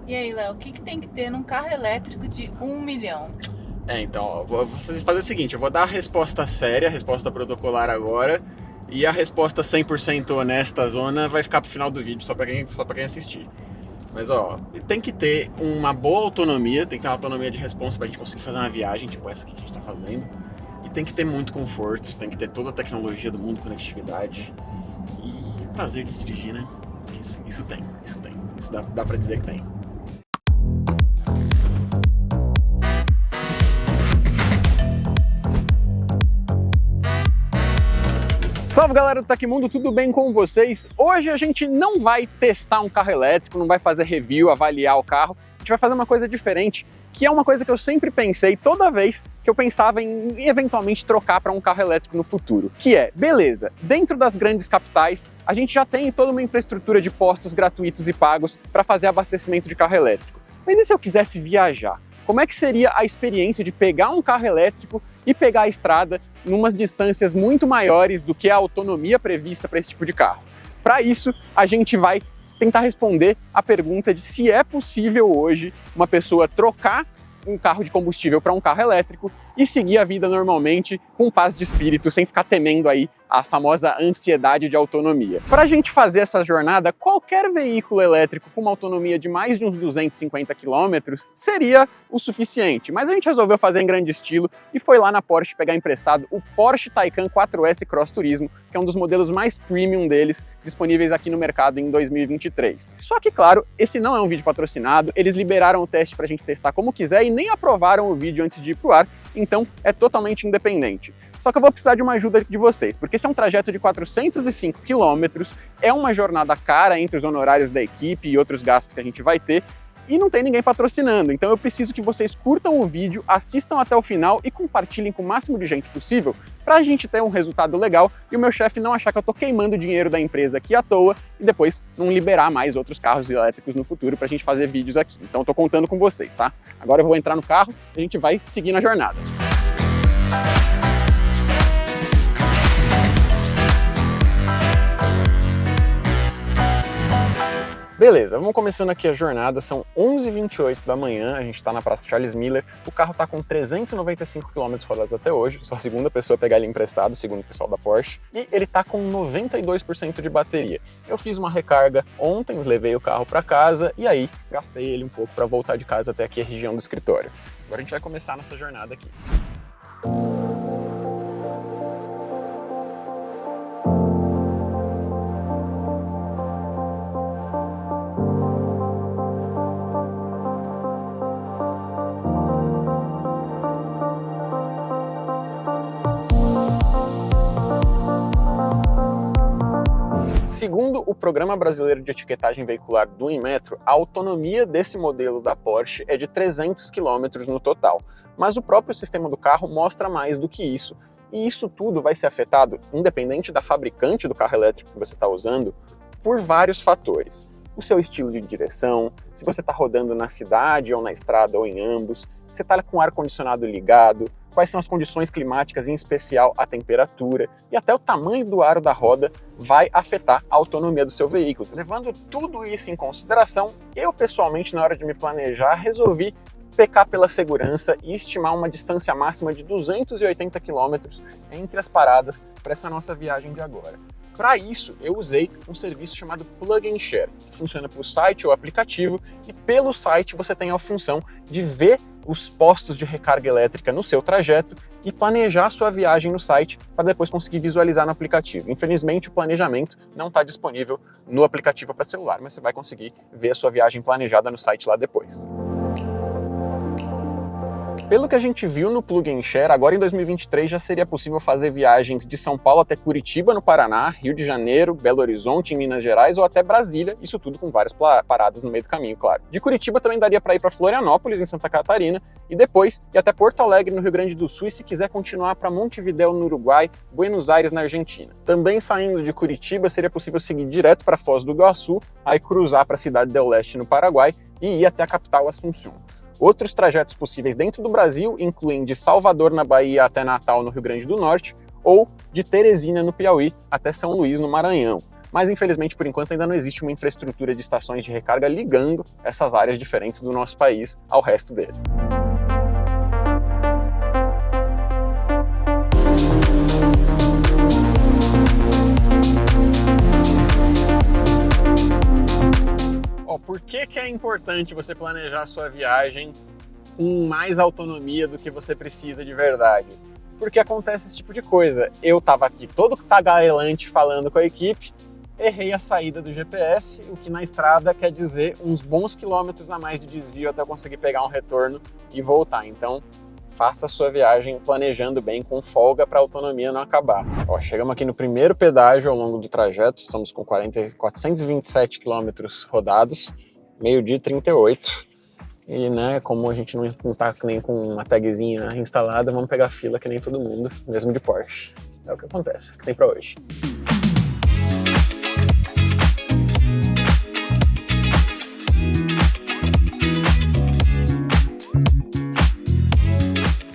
E aí, Léo, o que tem que ter num carro elétrico de 1 milhão? Então, ó, vou fazer o seguinte, eu vou dar a resposta séria, a resposta protocolar agora, e a resposta 100% honesta, zona, vai ficar pro final do vídeo, só pra quem assistir. Mas, ó, tem que ter uma boa autonomia, tem que ter uma autonomia de responsa pra gente conseguir fazer uma viagem, tipo essa aqui que a gente tá fazendo. E tem que ter muito conforto, tem que ter toda a tecnologia do mundo, conectividade. E prazer de dirigir, né? Isso tem. Isso dá pra dizer que tem. Salve galera do Tecmundo, tudo bem com vocês? Hoje a gente não vai testar um carro elétrico, não vai fazer review, avaliar o carro. A gente vai fazer uma coisa diferente, que é uma coisa que eu sempre pensei toda vez que eu pensava em eventualmente trocar para um carro elétrico no futuro. Que é, beleza, dentro das grandes capitais, a gente já tem toda uma infraestrutura de postos gratuitos e pagos para fazer abastecimento de carro elétrico. Mas e se eu quisesse viajar? Como é que seria a experiência de pegar um carro elétrico e pegar a estrada em umas distâncias muito maiores do que a autonomia prevista para esse tipo de carro? Para isso, a gente vai tentar responder a pergunta de se é possível hoje uma pessoa trocar um carro de combustível para um carro elétrico e seguir a vida normalmente com paz de espírito, sem ficar temendo aí a famosa ansiedade de autonomia. Para a gente fazer essa jornada, qualquer veículo elétrico com uma autonomia de mais de uns 250 km seria o suficiente, mas a gente resolveu fazer em grande estilo e foi lá na Porsche pegar emprestado o Porsche Taycan 4S Cross Turismo, que é um dos modelos mais premium deles, disponíveis aqui no mercado em 2023. Só que, claro, esse não é um vídeo patrocinado, eles liberaram o teste para a gente testar como quiser e nem aprovaram o vídeo antes de ir pro ar, então é totalmente independente. Só que eu vou precisar de uma ajuda de vocês, porque esse é um trajeto de 405 km, é uma jornada cara entre os honorários da equipe e outros gastos que a gente vai ter, e não tem ninguém patrocinando, então eu preciso que vocês curtam o vídeo, assistam até o final e compartilhem com o máximo de gente possível para a gente ter um resultado legal e o meu chefe não achar que eu tô queimando o dinheiro da empresa aqui à toa e depois não liberar mais outros carros elétricos no futuro para a gente fazer vídeos aqui. Então eu tô contando com vocês, tá? Agora eu vou entrar no carro e a gente vai seguir na jornada. Beleza, vamos começando aqui a jornada, são 11h28 da manhã, a gente está na Praça Charles Miller, o carro está com 395 km rodados até hoje, sou a segunda pessoa a pegar ele emprestado, segundo o pessoal da Porsche, e ele está com 92% de bateria. Eu fiz uma recarga ontem, levei o carro para casa e aí gastei ele um pouco para voltar de casa até aqui a região do escritório. Agora a gente vai começar a nossa jornada aqui. Segundo o Programa Brasileiro de Etiquetagem Veicular do Inmetro, a autonomia desse modelo da Porsche é de 300 km no total, mas o próprio sistema do carro mostra mais do que isso. E isso tudo vai ser afetado, independente da fabricante do carro elétrico que você está usando, por vários fatores. O seu estilo de direção, se você está rodando na cidade ou na estrada ou em ambos, se você está com o ar-condicionado ligado, quais são as condições climáticas, em especial a temperatura, e até o tamanho do aro da roda vai afetar a autonomia do seu veículo. Levando tudo isso em consideração, eu pessoalmente, na hora de me planejar, resolvi pecar pela segurança e estimar uma distância máxima de 280 km entre as paradas para essa nossa viagem de agora. Para isso, eu usei um serviço chamado Plug & Share, que funciona por site ou aplicativo, e pelo site você tem a função de ver os postos de recarga elétrica no seu trajeto e planejar a sua viagem no site para depois conseguir visualizar no aplicativo. Infelizmente, o planejamento não está disponível no aplicativo para celular, mas você vai conseguir ver a sua viagem planejada no site lá depois. Pelo que a gente viu no Plug & Share, agora em 2023 já seria possível fazer viagens de São Paulo até Curitiba, no Paraná, Rio de Janeiro, Belo Horizonte, em Minas Gerais, ou até Brasília, isso tudo com várias paradas no meio do caminho, claro. De Curitiba também daria para ir para Florianópolis, em Santa Catarina, e depois ir até Porto Alegre, no Rio Grande do Sul, e se quiser continuar para Montevidéu, no Uruguai, Buenos Aires, na Argentina. Também saindo de Curitiba, seria possível seguir direto para Foz do Iguaçu, aí cruzar para a Cidade del Leste, no Paraguai, e ir até a capital Assunção. Outros trajetos possíveis dentro do Brasil incluem de Salvador, na Bahia, até Natal, no Rio Grande do Norte, ou de Teresina, no Piauí, até São Luís, no Maranhão. mas infelizmente por enquanto ainda não existe uma infraestrutura de estações de recarga ligando essas áreas diferentes do nosso país ao resto dele. Por que é importante você planejar a sua viagem com mais autonomia do que você precisa de verdade? Porque acontece esse tipo de coisa. Eu estava aqui todo tagarelante falando com a equipe, errei a saída do GPS, o que na estrada quer dizer uns bons quilômetros a mais de desvio até eu conseguir pegar um retorno e voltar. Então, faça a sua viagem planejando bem, com folga, para a autonomia não acabar. Ó, chegamos aqui no primeiro pedágio ao longo do trajeto, estamos com 427 quilômetros rodados, meio-dia 38. E, né, como a gente não tá nem com uma tagzinha instalada, vamos pegar fila que nem todo mundo, mesmo de Porsche. É o que acontece, que tem para hoje.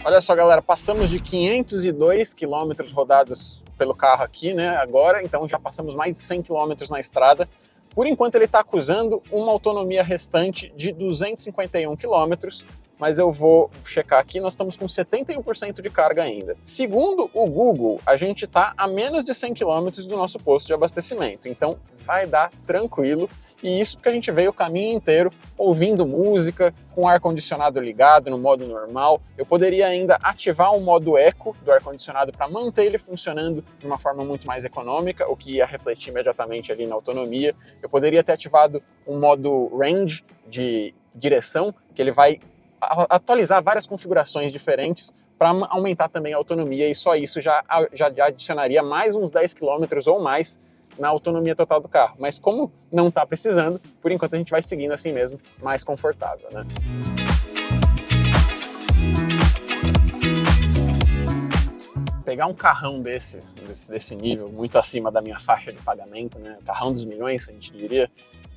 Olha só, galera, passamos de 502 quilômetros rodados pelo carro aqui, né, agora, então já passamos mais de 100 quilômetros na estrada. Por enquanto ele está acusando uma autonomia restante de 251 quilômetros, mas eu vou checar aqui, nós estamos com 71% de carga ainda. Segundo o Google, a gente está a menos de 100 quilômetros do nosso posto de abastecimento, então vai dar tranquilo. E isso porque a gente veio o caminho inteiro ouvindo música, com o ar-condicionado ligado no modo normal. Eu poderia ainda ativar o modo eco do ar-condicionado para manter ele funcionando de uma forma muito mais econômica, o que ia refletir imediatamente ali na autonomia. Eu poderia ter ativado um modo range de direção, que ele vai atualizar várias configurações diferentes para aumentar também a autonomia, e só isso já adicionaria mais uns 10 km ou mais na autonomia total do carro. Mas como não está precisando, por enquanto a gente vai seguindo assim mesmo, mais confortável, né? Pegar um carrão desse nível, muito acima da minha faixa de pagamento, né? Carrão dos milhões, a gente diria,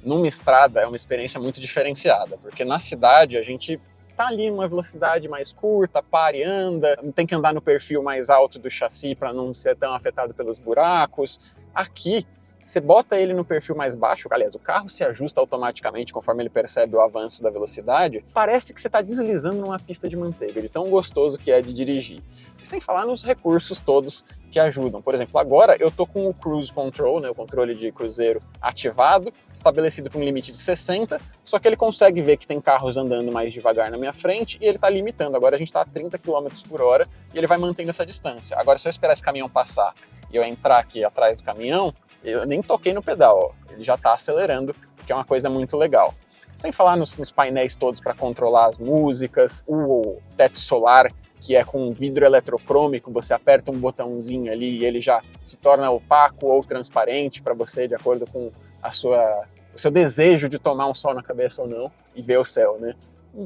numa estrada é uma experiência muito diferenciada, porque na cidade a gente tá ali numa velocidade mais curta, para e anda, tem que andar no perfil mais alto do chassi para não ser tão afetado pelos buracos. Aqui, você bota ele no perfil mais baixo, aliás, o carro se ajusta automaticamente conforme ele percebe o avanço da velocidade, parece que você está deslizando numa pista de manteiga, de tão gostoso que é de dirigir. E sem falar nos recursos todos que ajudam. Por exemplo, agora eu tô com o Cruise Control, né, o controle de cruzeiro ativado, estabelecido com um limite de 60, só que ele consegue ver que tem carros andando mais devagar na minha frente e ele está limitando. Agora a gente está a 30 km por hora e ele vai mantendo essa distância. Agora, se eu esperar esse caminhão passar e eu entrar aqui atrás do caminhão, eu nem toquei no pedal, ó. Ele já está acelerando, que é uma coisa muito legal. Sem falar nos painéis todos para controlar as músicas, o teto solar, que é com vidro eletrocrômico, você aperta um botãozinho ali e ele já se torna opaco ou transparente para você, de acordo com o seu desejo de tomar um sol na cabeça ou não e ver o céu, né?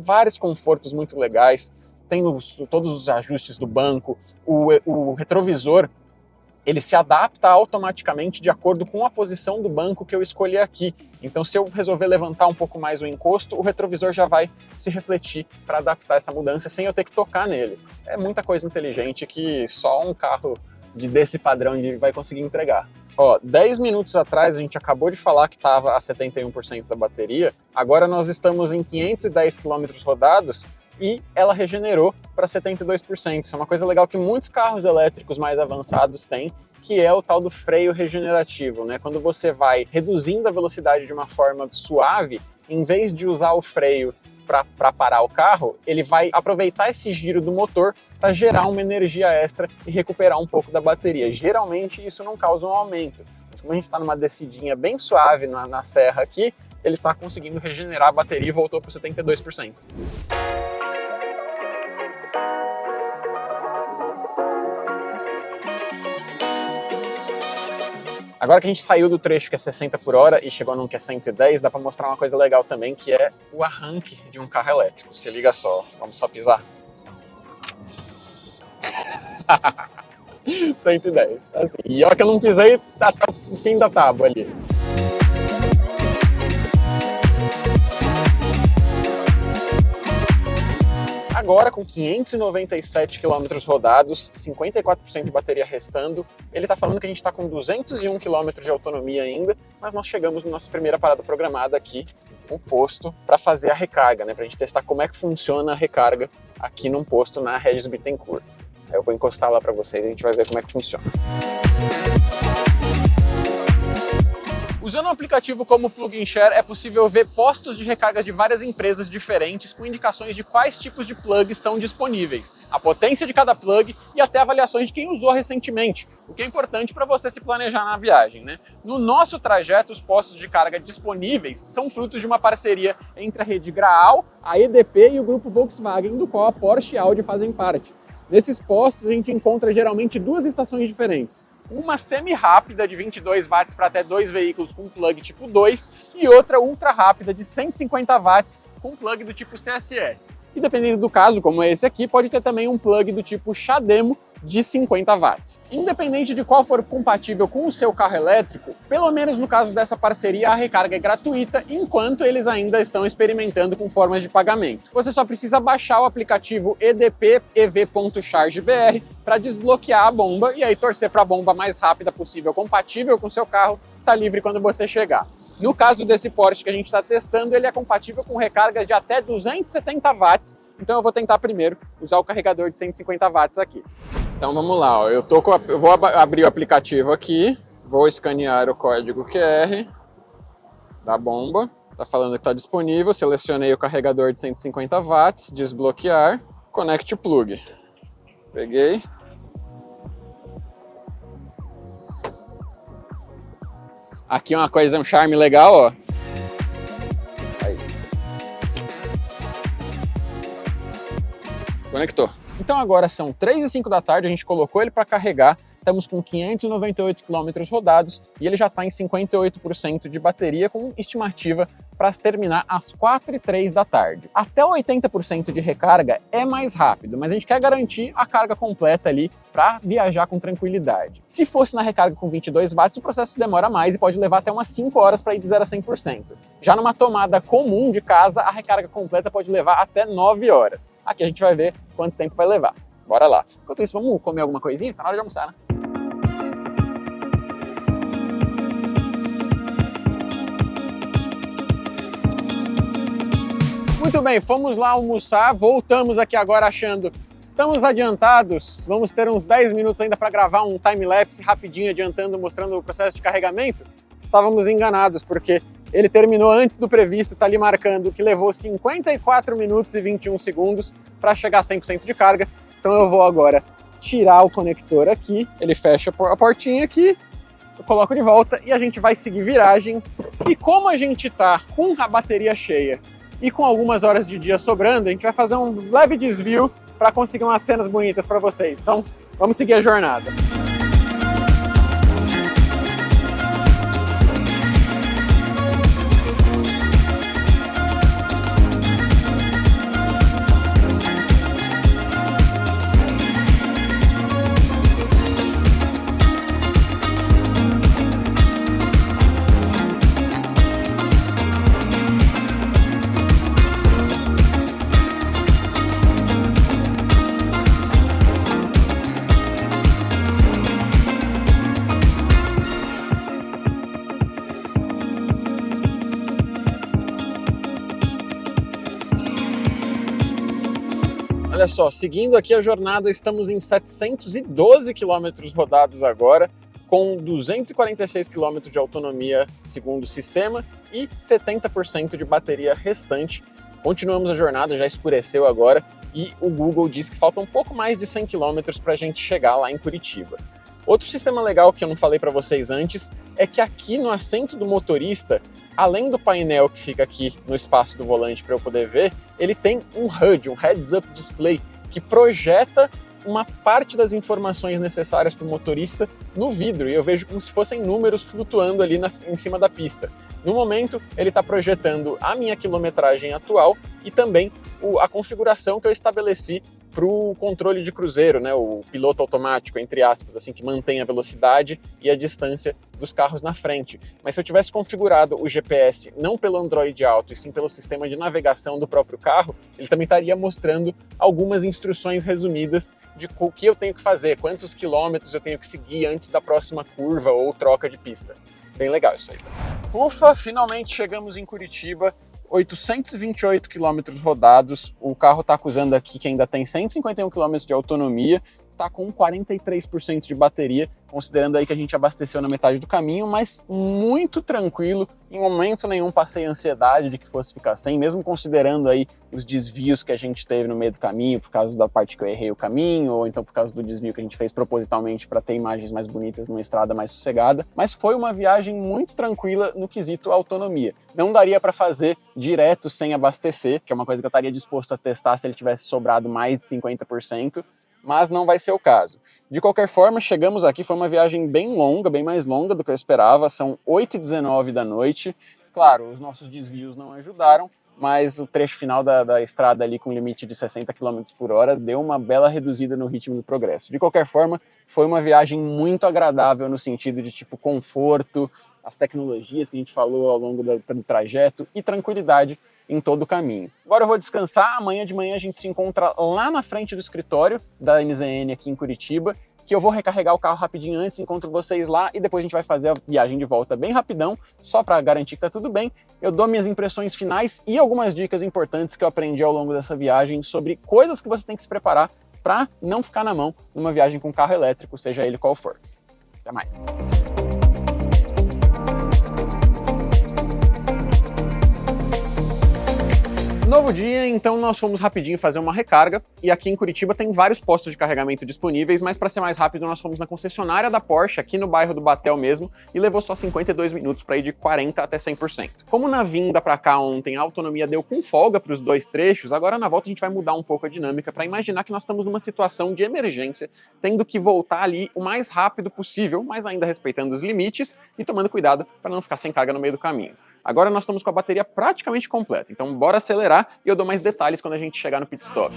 Vários confortos muito legais, tem todos os ajustes do banco, o retrovisor, ele se adapta automaticamente de acordo com a posição do banco que eu escolhi aqui. Então, se eu resolver levantar um pouco mais o encosto, o retrovisor já vai se refletir para adaptar essa mudança sem eu ter que tocar nele. É muita coisa inteligente que só um carro desse padrão vai conseguir entregar. Ó, 10 minutos atrás a gente acabou de falar que estava a 71% da bateria, agora nós estamos em 510 km rodados, e ela regenerou para 72%. Isso é uma coisa legal que muitos carros elétricos mais avançados têm, que é o tal do freio regenerativo, né? Quando você vai reduzindo a velocidade de uma forma suave, em vez de usar o freio para parar o carro, ele vai aproveitar esse giro do motor para gerar uma energia extra e recuperar um pouco da bateria. Geralmente isso não causa um aumento, mas como a gente está numa descidinha bem suave na serra aqui, ele está conseguindo regenerar a bateria e voltou para 72%. Agora que a gente saiu do trecho que é 60 por hora e chegou num que é 110, dá para mostrar uma coisa legal também, que é o arranque de um carro elétrico. Se liga só, vamos só pisar. 110, assim. E olha que eu não pisei até o fim da tábua ali. agora, com 597 km rodados, 54% de bateria restando, ele está falando que a gente está com 201 km de autonomia ainda, mas nós chegamos na nossa primeira parada programada aqui, um posto para fazer a recarga, né? Para a gente testar como é que funciona a recarga aqui num posto na Regis Bittencourt. Eu vou encostar lá para vocês e a gente vai ver como é que funciona. Usando o aplicativo como Plug & Share, é possível ver postos de recarga de várias empresas diferentes com indicações de quais tipos de plug estão disponíveis, a potência de cada plug e até avaliações de quem usou recentemente, o que é importante para você se planejar na viagem, né? No nosso trajeto, os postos de carga disponíveis são frutos de uma parceria entre a rede Graal, a EDP e o grupo Volkswagen, do qual a Porsche e a Audi fazem parte. Nesses postos a gente encontra geralmente duas estações diferentes. Uma semi-rápida de 22 watts para até 2 veículos com plug tipo 2 e outra ultra rápida de 150 watts com plug do tipo CSS. E dependendo do caso, como esse aqui, pode ter também um plug do tipo CHAdeMO de 50 watts. Independente de qual for compatível com o seu carro elétrico, pelo menos no caso dessa parceria, a recarga é gratuita, enquanto eles ainda estão experimentando com formas de pagamento. Você só precisa baixar o aplicativo EDP EV.ChargeBR para desbloquear a bomba e aí torcer para a bomba mais rápida possível, compatível com o seu carro, tá livre quando você chegar. No caso desse Porsche que a gente está testando, ele é compatível com recarga de até 270 watts, então eu vou tentar primeiro usar o carregador de 150 watts aqui. Então vamos lá, ó. Eu vou abrir o aplicativo aqui, vou escanear o código QR da bomba, tá falando que está disponível, selecionei o carregador de 150 watts, desbloquear, Connect Plug. Peguei. Aqui uma coisa, um charme legal, ó. Aí. Conectou. Então agora são 3h05 da tarde, a gente colocou ele para carregar, estamos com 598 km rodados e ele já está em 58% de bateria, com estimativa para terminar às 4h03 da tarde. Até 80% de recarga é mais rápido, mas a gente quer garantir a carga completa ali para viajar com tranquilidade. Se fosse na recarga com 22 watts, o processo demora mais e pode levar até umas 5 horas para ir de 0 a 100%. Já numa tomada comum de casa, a recarga completa pode levar até 9 horas. Aqui a gente vai ver quanto tempo vai levar. Bora lá. Enquanto isso, vamos comer alguma coisinha? Tá na hora de almoçar, né? Muito bem, fomos lá almoçar, voltamos aqui agora achando estamos adiantados, vamos ter uns 10 minutos ainda para gravar um time-lapse rapidinho adiantando, mostrando o processo de carregamento. Estávamos enganados, porque ele terminou antes do previsto, está ali marcando que levou 54 minutos e 21 segundos para chegar a 100% de carga. Então eu vou agora tirar o conector aqui, ele fecha a portinha aqui, eu coloco de volta e a gente vai seguir viragem. E como a gente está com a bateria cheia e com algumas horas de dia sobrando, a gente vai fazer um leve desvio para conseguir umas cenas bonitas para vocês. Então, vamos seguir a jornada. Olha só, seguindo aqui a jornada, estamos em 712 km rodados agora, com 246 km de autonomia segundo o sistema e 70% de bateria restante. Continuamos a jornada, já escureceu agora e o Google diz que falta um pouco mais de 100 km para a gente chegar lá em Curitiba. Outro sistema legal que eu não falei para vocês antes é que aqui no assento do motorista, além do painel que fica aqui no espaço do volante para eu poder ver, ele tem um HUD, um Heads-Up Display, que projeta uma parte das informações necessárias para o motorista no vidro, e eu vejo como se fossem números flutuando ali em cima da pista. No momento, ele está projetando a minha quilometragem atual e também a configuração que eu estabeleci para o controle de cruzeiro, né, o piloto automático, entre aspas, assim, que mantém a velocidade e a distância dos carros na frente. Mas se eu tivesse configurado o GPS não pelo Android Auto, e sim pelo sistema de navegação do próprio carro, ele também estaria mostrando algumas instruções resumidas de o que eu tenho que fazer, quantos quilômetros eu tenho que seguir antes da próxima curva ou troca de pista. Bem legal isso aí. Ufa, finalmente chegamos em Curitiba. 828 quilômetros rodados, o carro está acusando aqui que ainda tem 151 quilômetros de autonomia, está com 43% de bateria, considerando aí que a gente abasteceu na metade do caminho, mas muito tranquilo, em momento nenhum passei ansiedade de que fosse ficar sem, mesmo considerando aí os desvios que a gente teve no meio do caminho, por causa da parte que eu errei o caminho, ou então por causa do desvio que a gente fez propositalmente para ter imagens mais bonitas numa estrada mais sossegada, mas foi uma viagem muito tranquila no quesito autonomia. Não daria para fazer direto sem abastecer, que é uma coisa que eu estaria disposto a testar se ele tivesse sobrado mais de 50%, mas não vai ser o caso. De qualquer forma, chegamos aqui, foi uma viagem bem longa, bem mais longa do que eu esperava, são 8h19 da noite. Claro, os nossos desvios não ajudaram, mas o trecho final da estrada ali com limite de 60 km por hora deu uma bela reduzida no ritmo do progresso. De qualquer forma, foi uma viagem muito agradável no sentido de tipo conforto, as tecnologias que a gente falou ao longo do trajeto e tranquilidade em todo o caminho. Agora eu vou descansar, amanhã de manhã a gente se encontra lá na frente do escritório da NZN aqui em Curitiba, que eu vou recarregar o carro rapidinho antes, encontro vocês lá e depois a gente vai fazer a viagem de volta bem rapidão, só para garantir que tá tudo bem. Eu dou minhas impressões finais e algumas dicas importantes que eu aprendi ao longo dessa viagem sobre coisas que você tem que se preparar para não ficar na mão numa viagem com carro elétrico, seja ele qual for. Até mais! Novo dia, então nós fomos rapidinho fazer uma recarga e aqui em Curitiba tem vários postos de carregamento disponíveis, mas para ser mais rápido nós fomos na concessionária da Porsche aqui no bairro do Batel mesmo e levou só 52 minutos para ir de 40% até 100%. Como na vinda para cá ontem a autonomia deu com folga para os dois trechos, agora na volta a gente vai mudar um pouco a dinâmica para imaginar que nós estamos numa situação de emergência, tendo que voltar ali o mais rápido possível, mas ainda respeitando os limites e tomando cuidado para não ficar sem carga no meio do caminho. Agora nós estamos com a bateria praticamente completa, então bora acelerar e eu dou mais detalhes quando a gente chegar no pit stop.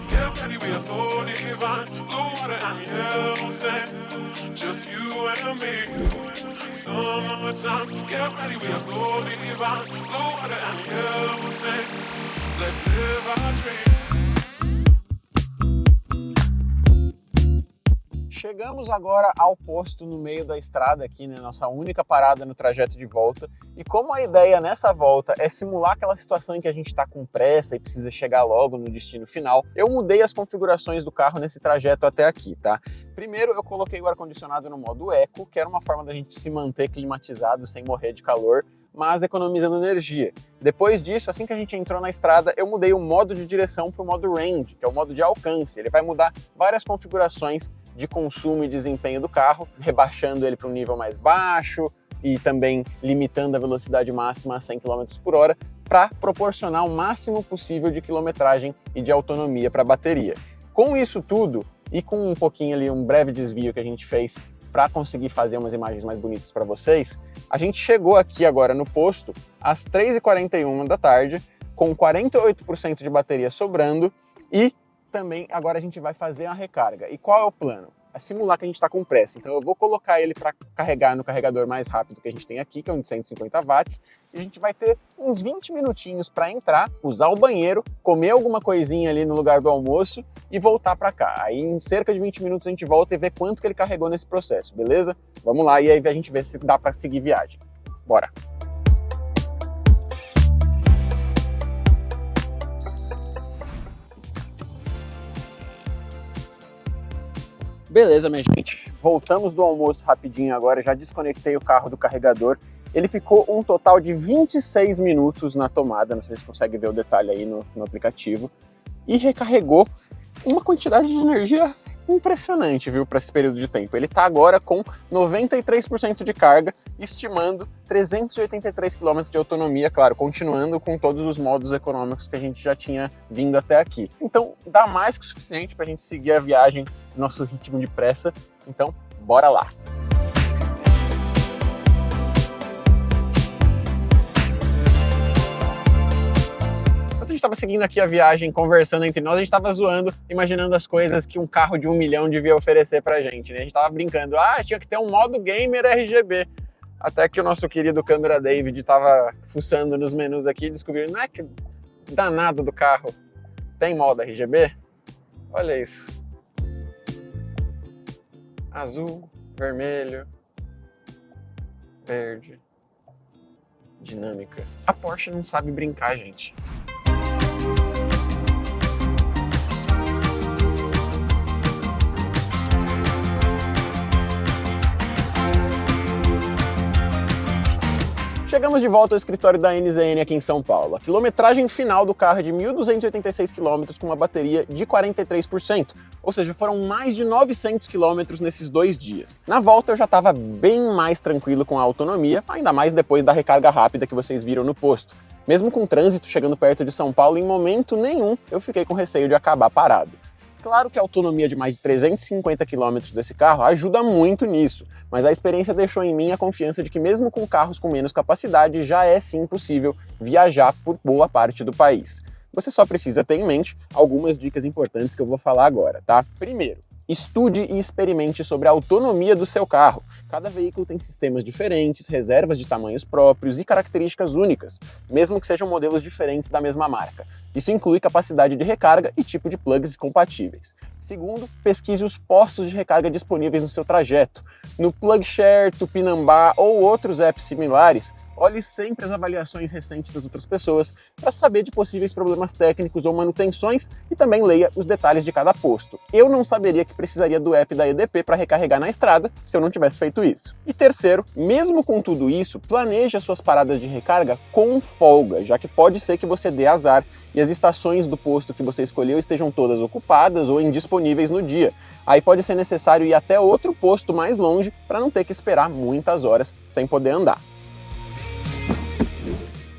Chegamos agora ao posto no meio da estrada aqui, né, nossa única parada no trajeto de volta. E como a ideia nessa volta é simular aquela situação em que a gente está com pressa e precisa chegar logo no destino final, eu mudei as configurações do carro nesse trajeto até aqui, tá? Primeiro eu coloquei o ar-condicionado no modo Eco, que era uma forma da gente se manter climatizado sem morrer de calor, mas economizando energia. Depois disso, assim que a gente entrou na estrada, eu mudei o modo de direção para o modo Range, que é o modo de alcance. Ele vai mudar várias configurações de consumo e desempenho do carro, rebaixando ele para um nível mais baixo e também limitando a velocidade máxima a 100 km por hora para proporcionar o máximo possível de quilometragem e de autonomia para a bateria. Com isso tudo e com um pouquinho ali, um breve desvio que a gente fez para conseguir fazer umas imagens mais bonitas para vocês, a gente chegou aqui agora no posto às 3h41 da tarde, com 48% de bateria sobrando e também agora a gente vai fazer a recarga. E qual é o plano? É simular que a gente está com pressa. Então eu vou colocar ele para carregar no carregador mais rápido que a gente tem aqui, que é um de 150 watts, e a gente vai ter uns 20 minutinhos para entrar, usar o banheiro, comer alguma coisinha ali no lugar do almoço e voltar para cá. Aí em cerca de 20 minutos a gente volta e vê quanto que ele carregou nesse processo, beleza? Vamos lá e aí a gente vê se dá para seguir viagem. Bora! Beleza, minha gente, voltamos do almoço rapidinho agora, já desconectei o carro do carregador. Ele ficou um total de 26 minutos na tomada, não sei se você consegue ver o detalhe aí no aplicativo, e recarregou uma quantidade de energia impressionante, viu, para esse período de tempo. Ele está agora com 93% de carga, estimando 383 km de autonomia, claro, continuando com todos os modos econômicos que a gente já tinha vindo até aqui. Então, dá mais que o suficiente para a gente seguir a viagem no nosso ritmo de pressa. Então, bora lá! gente tava seguindo aqui a viagem, conversando entre nós, a gente tava zoando, imaginando as coisas que um carro de 1 milhão devia oferecer pra gente, né? A gente tava brincando, tinha que ter um modo gamer RGB. Até que o nosso querido câmera David tava fuçando nos menus aqui e descobriu, não é que danado do carro tem modo RGB? Olha isso. Azul, vermelho, verde, dinâmica. A Porsche não sabe brincar, gente. Chegamos de volta ao escritório da NZN aqui em São Paulo. A quilometragem final do carro é de 1.286 km com uma bateria de 43%, ou seja, foram mais de 900 km nesses 2 dias. Na volta eu já estava bem mais tranquilo com a autonomia, ainda mais depois da recarga rápida que vocês viram no posto. Mesmo com o trânsito chegando perto de São Paulo, em momento nenhum eu fiquei com receio de acabar parado. Claro que a autonomia de mais de 350 km desse carro ajuda muito nisso, mas a experiência deixou em mim a confiança de que mesmo com carros com menos capacidade, já é sim possível viajar por boa parte do país. Você só precisa ter em mente algumas dicas importantes que eu vou falar agora, tá? Primeiro, estude e experimente sobre a autonomia do seu carro. Cada veículo tem sistemas diferentes, reservas de tamanhos próprios e características únicas, mesmo que sejam modelos diferentes da mesma marca. Isso inclui capacidade de recarga e tipo de plugs compatíveis. Segundo, pesquise os postos de recarga disponíveis no seu trajeto. No PlugShare, Tupinambá ou outros apps similares, olhe sempre as avaliações recentes das outras pessoas para saber de possíveis problemas técnicos ou manutenções e também leia os detalhes de cada posto. Eu não saberia que precisaria do app da EDP para recarregar na estrada se eu não tivesse feito isso. E terceiro, mesmo com tudo isso, planeje as suas paradas de recarga com folga, já que pode ser que você dê azar e as estações do posto que você escolheu estejam todas ocupadas ou indisponíveis no dia. Aí pode ser necessário ir até outro posto mais longe para não ter que esperar muitas horas sem poder andar.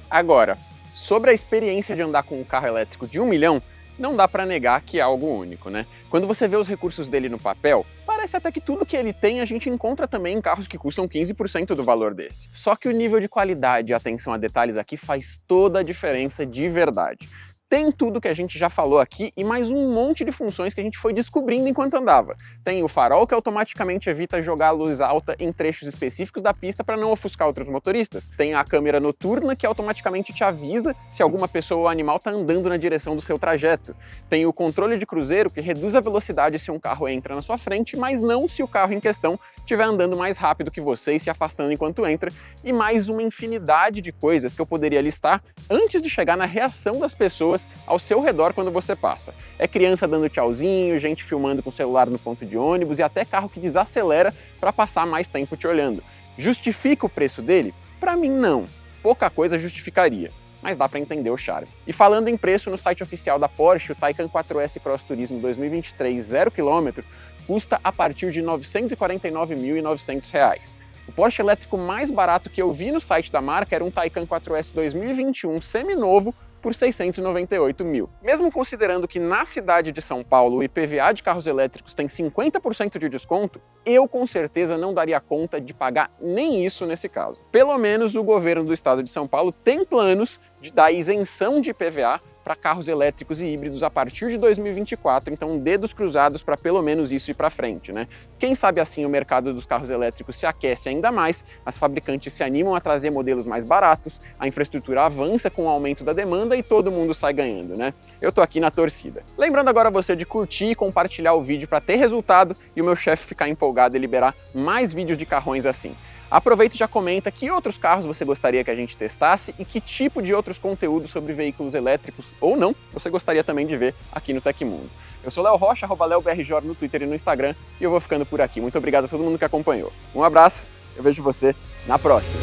Agora, sobre a experiência de andar com um carro elétrico de 1 milhão, não dá para negar que é algo único, né? Quando você vê os recursos dele no papel, parece até que tudo que ele tem a gente encontra também em carros que custam 15% do valor desse. Só que o nível de qualidade e atenção a detalhes aqui faz toda a diferença de verdade. Tem tudo que a gente já falou aqui e mais um monte de funções que a gente foi descobrindo enquanto andava. Tem o farol que automaticamente evita jogar a luz alta em trechos específicos da pista para não ofuscar outros motoristas. Tem a câmera noturna que automaticamente te avisa se alguma pessoa ou animal está andando na direção do seu trajeto. Tem o controle de cruzeiro que reduz a velocidade se um carro entra na sua frente, mas não se o carro em questão estiver andando mais rápido que você e se afastando enquanto entra. E mais uma infinidade de coisas que eu poderia listar antes de chegar na reação das pessoas ao seu redor quando você passa. É criança dando tchauzinho, gente filmando com o celular no ponto de ônibus e até carro que desacelera para passar mais tempo te olhando. Justifica o preço dele? Para mim não. Pouca coisa justificaria, mas dá para entender o charme. E falando em preço, no site oficial da Porsche, o Taycan 4S Cross Turismo 2023 0 km custa a partir de R$ 949.900. O Porsche elétrico mais barato que eu vi no site da marca era um Taycan 4S 2021 seminovo por 698 mil. Mesmo considerando que na cidade de São Paulo o IPVA de carros elétricos tem 50% de desconto, eu com certeza não daria conta de pagar nem isso nesse caso. Pelo menos o governo do estado de São Paulo tem planos de dar isenção de IPVA para carros elétricos e híbridos a partir de 2024, então dedos cruzados para pelo menos isso ir para frente, né? Quem sabe assim o mercado dos carros elétricos se aquece ainda mais, as fabricantes se animam a trazer modelos mais baratos, a infraestrutura avança com o aumento da demanda e todo mundo sai ganhando, né? Eu tô aqui na torcida. Lembrando agora você de curtir e compartilhar o vídeo para ter resultado e o meu chefe ficar empolgado e liberar mais vídeos de carrões assim. Aproveita e já comenta que outros carros você gostaria que a gente testasse e que tipo de outros conteúdos sobre veículos elétricos ou não você gostaria também de ver aqui no Tecmundo. Eu sou Léo Rocha, @LeoBRJ no Twitter e no Instagram, e eu vou ficando por aqui. Muito obrigado a todo mundo que acompanhou. Um abraço, eu vejo você na próxima.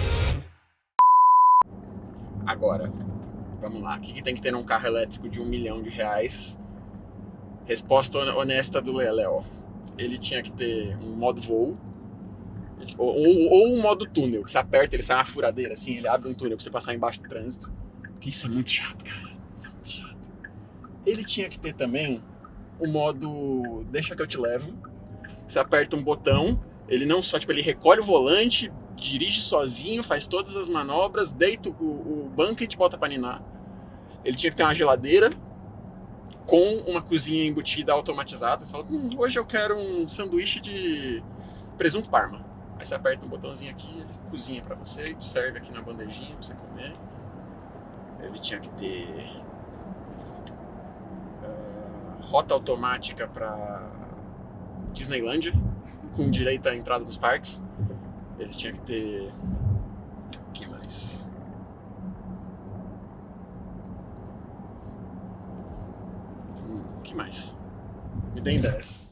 Agora, vamos lá. O que tem que ter num carro elétrico de R$ 1 milhão? Resposta honesta do Léo. Ele tinha que ter um modo voo, ou um modo túnel, que você aperta, ele sai uma furadeira assim, ele abre um túnel pra você passar embaixo do trânsito. Porque isso é muito chato, cara. Isso é muito chato. Ele tinha que ter também o modo deixa que eu te levo. Você aperta um botão, ele não só, ele recolhe o volante, dirige sozinho, faz todas as manobras, deita o banco e te bota pra ninar. Ele tinha que ter uma geladeira com uma cozinha embutida automatizada. Você fala, hoje eu quero um sanduíche de presunto parma. Aí você aperta um botãozinho aqui, ele cozinha pra você e te serve aqui na bandejinha pra você comer. Ele tinha que ter rota automática pra Disneylândia, com direito à entrada nos parques. Ele tinha que ter... O que mais? O que mais? Me dê ideias.